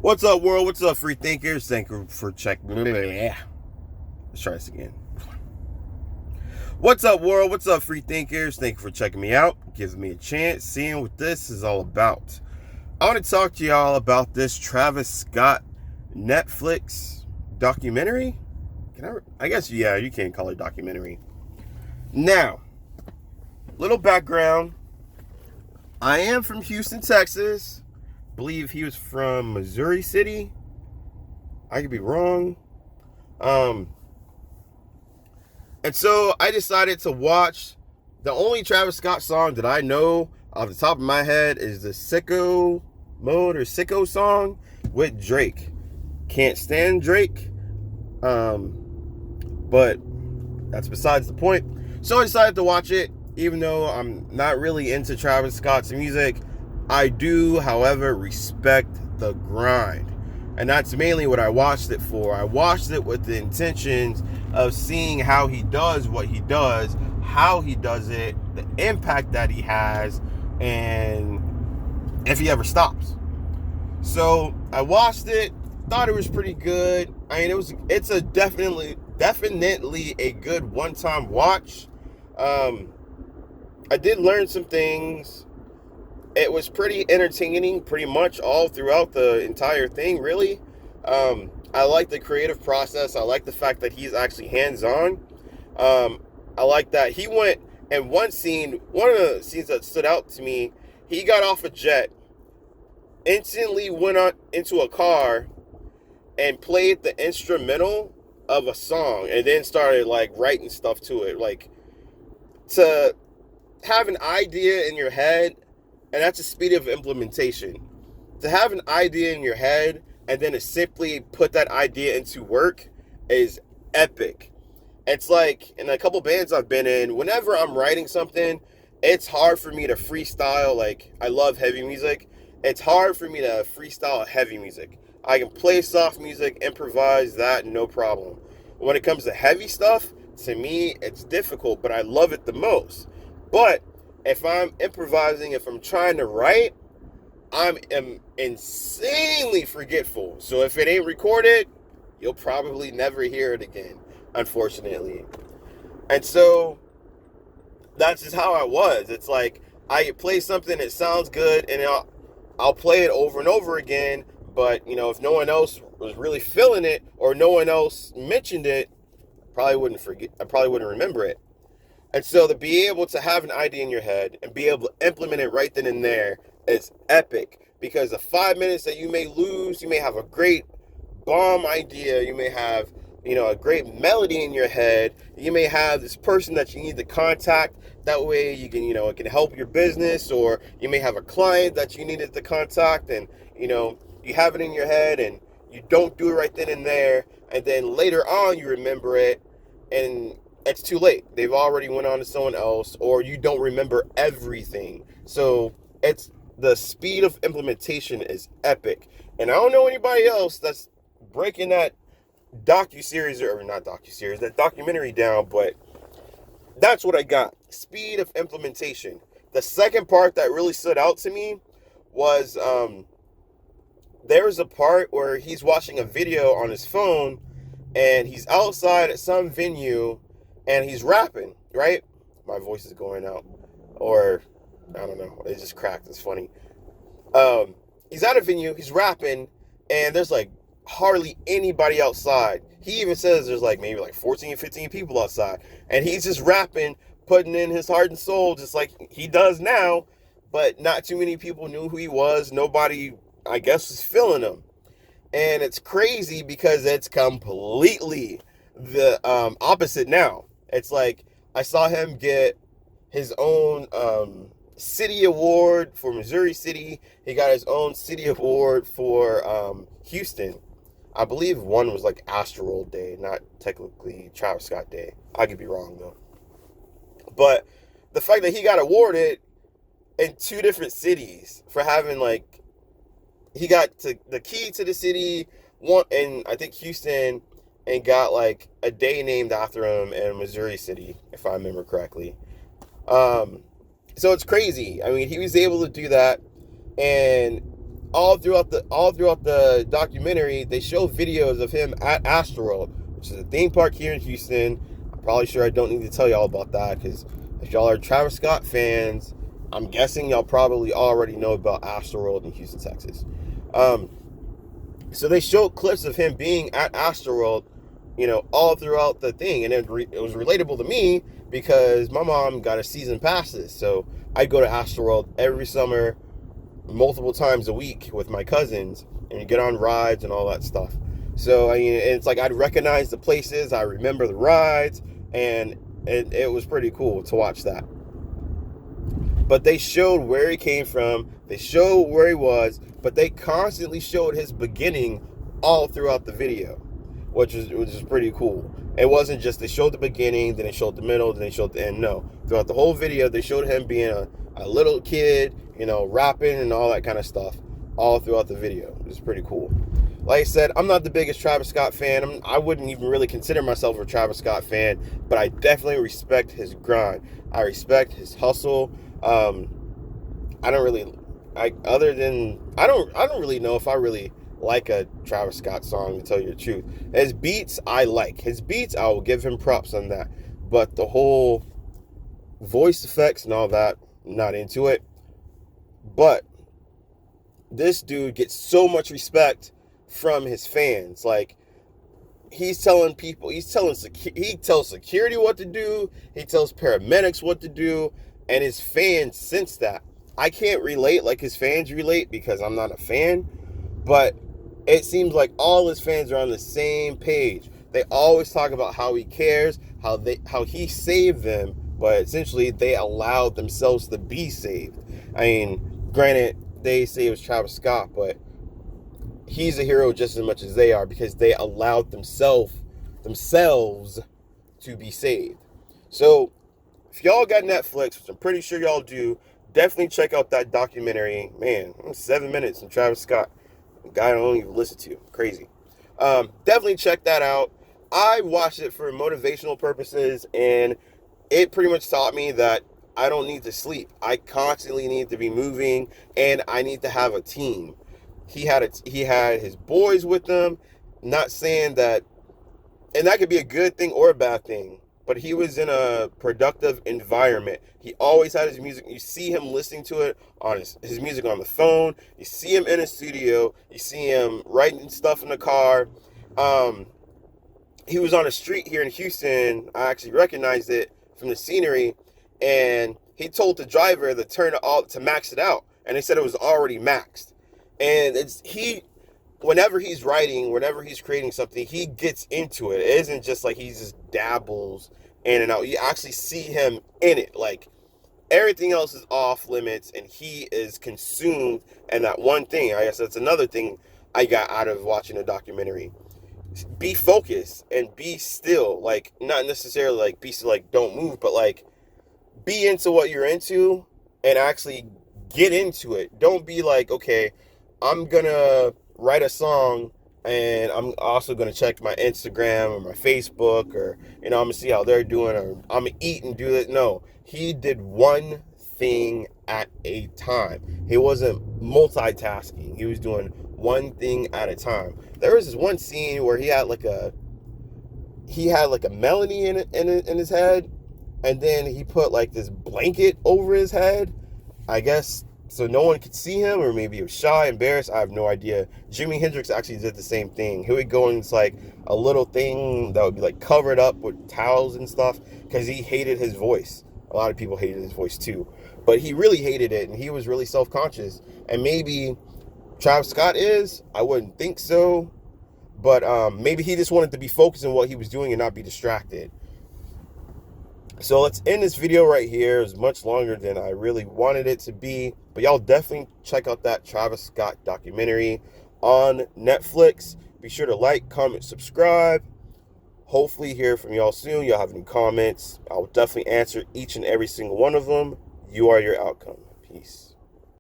What's up, world? What's up, free thinkers? Thank you for checking. Let's try this again. What's up, world? What's up, free thinkers? Thank you for checking me out. Gives me a chance, seeing what this is all about. I want to talk to y'all about this Travis Scott Netflix documentary. I guess, yeah, you can call it documentary. Now, little background. I am from Houston, Texas. Believe he was from Missouri City. I could be wrong. And so I decided to watch the only Travis Scott song that I know off the top of my head is the Sicko Mode or Sicko song with Drake. Can't stand Drake. But that's besides the point. So I decided to watch it, even though I'm not really into Travis Scott's music. I do, however, respect the grind. And that's mainly what I watched it for. I watched it with the intentions of seeing how he does what he does, how he does it, the impact that he has, and if he ever stops. So I watched it, thought it was pretty good. I mean, it's a definitely a good one-time watch. I did learn some things. It was pretty entertaining, pretty much all throughout the entire thing, really. I like the creative process. I like the fact that he's actually hands-on. I like that he went, and one of the scenes that stood out to me, he got off a jet, instantly went on into a car, and played the instrumental of a song, and then started, writing stuff to it. To have an idea in your head, and that's the speed of implementation. To have an idea in your head and then to simply put that idea into work is epic. It's like in a couple bands I've been in, whenever I'm writing something, it's hard for me to freestyle. I love heavy music. It's hard for me to freestyle heavy music. I can play soft music, improvise that, no problem. When it comes to heavy stuff, to me, it's difficult, but I love it the most. But if I'm improvising, if I'm trying to write, I'm insanely forgetful. So if it ain't recorded, you'll probably never hear it again, unfortunately. And so that's just how I was. It's like I play something that sounds good, and I'll play it over and over again. But if no one else was really feeling it, or no one else mentioned it, I probably wouldn't remember it. And so to be able to have an idea in your head and be able to implement it right then and there is epic. Because the 5 minutes that you may lose, you may have a great bomb idea. You may have, a great melody in your head. You may have this person that you need to contact. That way you can, it can help your business. Or you may have a client that you needed to contact, and, you have it in your head and you don't do it right then and there. And then later on you remember it, and it's too late. They've already went on to someone else, or you don't remember everything. So it's the speed of implementation is epic. And I don't know anybody else that's breaking that that documentary down, but that's what I got. Speed of implementation. The second part that really stood out to me was there's a part where he's watching a video on his phone, and he's outside at some venue, and he's rapping, right? My voice is going out. Or, I don't know. It just cracked. It's funny. He's at a venue. He's rapping. And there's, hardly anybody outside. He even says there's, maybe 14, 15 people outside. And he's just rapping, putting in his heart and soul, just like he does now. But not too many people knew who he was. Nobody, I guess, was feeling him. And it's crazy because it's completely the opposite now. It's like I saw him get his own city award for Missouri City. He got his own city award for Houston. I believe one was Asteroid Day, not technically Travis Scott Day. I could be wrong though. But the fact that he got awarded in two different cities for having he got the key to the city, one in I think Houston, and got a day named after him in Missouri City, if I remember correctly. So it's crazy. I mean, he was able to do that, and all throughout the documentary, they show videos of him at Asteroid, which is a theme park here in Houston. I'm probably sure I don't need to tell y'all about that, because if y'all are Travis Scott fans, I'm guessing y'all probably already know about Asteroid in Houston, Texas. So they showed clips of him being at Asteroid, all throughout the thing, and it was relatable to me because my mom got a season passes, so I go to Asteroid every summer, multiple times a week with my cousins, and get on rides and all that stuff. So I mean, it's like I'd recognize the places, I remember the rides, and it was pretty cool to watch that. But they showed where he came from, they showed where he was, but they constantly showed his beginning all throughout the video, which is pretty cool. It wasn't just they showed the beginning, then they showed the middle, then they showed the end. No, throughout the whole video, they showed him being a little kid, rapping and all that kind of stuff all throughout the video. It was pretty cool. Like I said, I'm not the biggest Travis Scott fan. I wouldn't even really consider myself a Travis Scott fan, but I definitely respect his grind. I respect his hustle. I don't really know if I really like a Travis Scott song, to tell you the truth. His beats I like. His beats, I will give him props on that. But the whole voice effects and all that, not into it. But this dude gets so much respect from his fans. Like, he tells security what to do, he tells paramedics what to do, and his fans sense that. I can't relate like his fans relate because I'm not a fan, but it seems like all his fans are on the same page. They always talk about how he cares, how he saved them, but essentially they allowed themselves to be saved. I mean, granted, they say it was Travis Scott, but he's a hero just as much as they are because they allowed themselves to be saved. So if y'all got Netflix, which I'm pretty sure y'all do, definitely check out that documentary. Man, 7 minutes from Travis Scott, a guy I don't even listen to. Crazy. Definitely check that out. I watched it for motivational purposes, and it pretty much taught me that I don't need to sleep. I constantly need to be moving, and I need to have a team. He had his boys with him. Not saying that, and that could be a good thing or a bad thing, but he was in a productive environment. He always had his music. You see him listening to it on his music on the phone. You see him in a studio. You see him writing stuff in the car. He was on a street here in Houston. I actually recognized it from the scenery, and he told the driver to max it out, and they said it was already maxed. And whenever he's writing, whenever he's creating something, he gets into it. It isn't just like he just dabbles in and out. You actually see him in it. Like, everything else is off limits, and he is consumed in that one thing. I guess that's another thing I got out of watching a documentary. Be focused and be still. Like, not necessarily like be still, like don't move, but like be into what you're into and actually get into it. Don't be like, okay, I'm gonna write a song and I'm also gonna check my Instagram or my Facebook, or I'm gonna see how they're doing, or I'm gonna eat and do it. No, he did one thing at a time. He wasn't multitasking. He was doing one thing at a time. There was this one scene where he had like a melody in his head, and then he put like this blanket over his head, I guess, so no one could see him, or maybe he was shy, embarrassed. I have no idea. Jimi Hendrix actually did the same thing. He would go in like a little thing that would be like covered up with towels and stuff because he hated his voice. A lot of people hated his voice too, but he really hated it, and he was really self-conscious. And maybe Travis Scott is. I wouldn't think so, but maybe he just wanted to be focused on what he was doing and not be distracted. So let's end this video right here. It's much longer than I really wanted it to be, but y'all definitely check out that Travis Scott documentary on Netflix. Be sure to like, comment, subscribe. Hopefully hear from y'all soon. Y'all have any comments, I'll definitely answer each and every single one of them. You are your outcome. Peace.